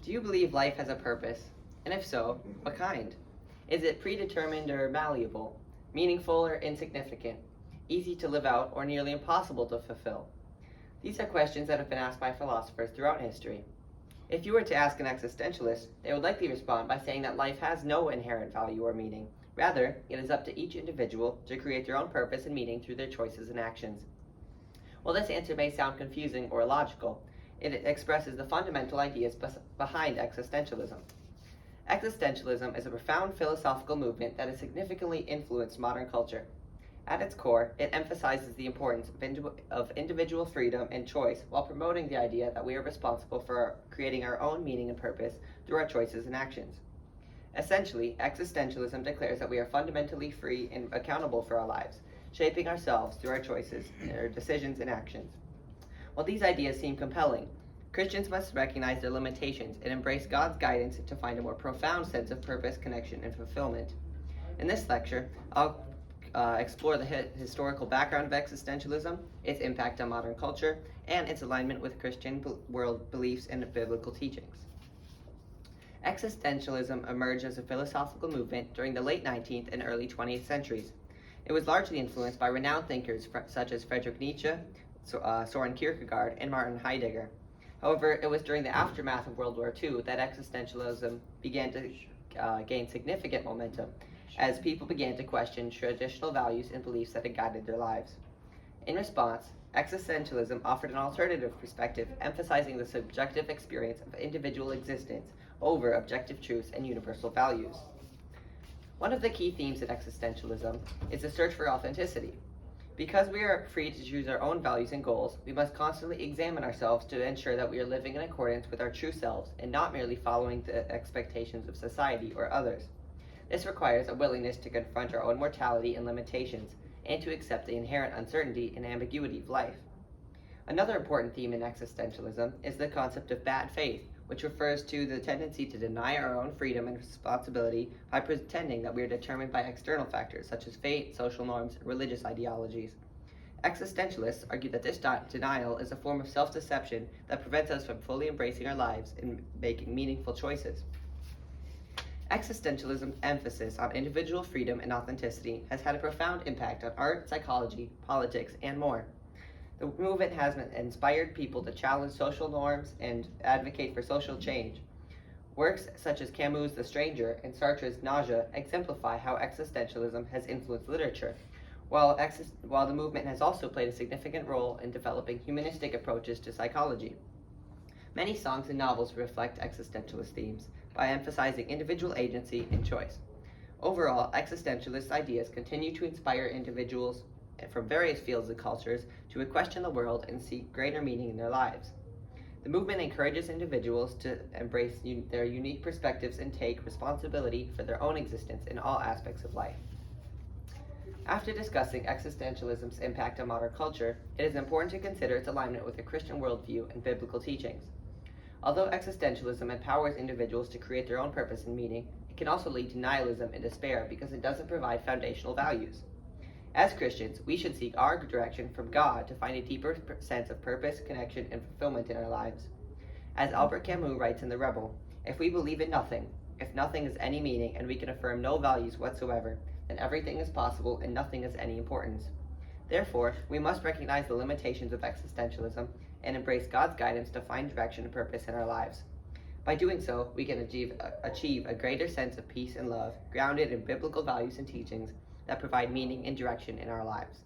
Do you believe life has a purpose? And if so, what kind? Is it predetermined or malleable, meaningful or insignificant, easy to live out or nearly impossible to fulfill? These are questions that have been asked by philosophers throughout history. If you were to ask an existentialist, they would likely respond by saying that life has no inherent value or meaning. Rather, it is up to each individual to create their own purpose and meaning through their choices and actions. While this answer may sound confusing or illogical, it expresses the fundamental ideas behind existentialism. Existentialism is a profound philosophical movement that has significantly influenced modern culture. At its core, it emphasizes the importance of individual freedom and choice while promoting the idea that we are responsible for creating our own meaning and purpose through our choices and actions. Essentially, existentialism declares that we are fundamentally free and accountable for our lives, shaping ourselves through our choices, our decisions, and actions. While these ideas seem compelling, Christians must recognize their limitations and embrace God's guidance to find a more profound sense of purpose, connection, and fulfillment. In this lecture, I'll explore the historical background of existentialism, its impact on modern culture, and its alignment with Christian world beliefs and biblical teachings. Existentialism emerged as a philosophical movement during the late 19th and early 20th centuries. It was largely influenced by renowned thinkers such as Friedrich Nietzsche, Soren Kierkegaard, and Martin Heidegger. However, it was during the aftermath of World War II that existentialism began to gain significant momentum, as people began to question traditional values and beliefs that had guided their lives. In response, existentialism offered an alternative perspective, emphasizing the subjective experience of individual existence over objective truths and universal values. One of the key themes in existentialism is the search for authenticity. Because we are free to choose our own values and goals, we must constantly examine ourselves to ensure that we are living in accordance with our true selves and not merely following the expectations of society or others. This requires a willingness to confront our own mortality and limitations, and to accept the inherent uncertainty and ambiguity of life. Another important theme in existentialism is the concept of bad faith, which refers to the tendency to deny our own freedom and responsibility by pretending that we are determined by external factors such as fate, social norms, and religious ideologies. Existentialists argue that this denial is a form of self-deception that prevents us from fully embracing our lives and making meaningful choices. Existentialism's emphasis on individual freedom and authenticity has had a profound impact on art, psychology, politics, and more. The movement has inspired people to challenge social norms and advocate for social change. Works such as Camus' The Stranger and Sartre's Nausea exemplify how existentialism has influenced literature, while the movement has also played a significant role in developing humanistic approaches to psychology. Many songs and novels reflect existentialist themes by emphasizing individual agency and choice. Overall, existentialist ideas continue to inspire individuals from various fields and cultures to question the world and seek greater meaning in their lives. The movement encourages individuals to embrace their unique perspectives and take responsibility for their own existence in all aspects of life. After discussing existentialism's impact on modern culture, it is important to consider its alignment with the Christian worldview and biblical teachings. Although existentialism empowers individuals to create their own purpose and meaning, it can also lead to nihilism and despair because it doesn't provide foundational values. As Christians, we should seek our direction from God to find a deeper sense of purpose, connection, and fulfillment in our lives. As Albert Camus writes in The Rebel, if we believe in nothing, if nothing has any meaning and we can affirm no values whatsoever, then everything is possible and nothing has any importance. Therefore, we must recognize the limitations of existentialism and embrace God's guidance to find direction and purpose in our lives. By doing so, we can achieve a greater sense of peace and love, grounded in biblical values and teachings that provide meaning and direction in our lives.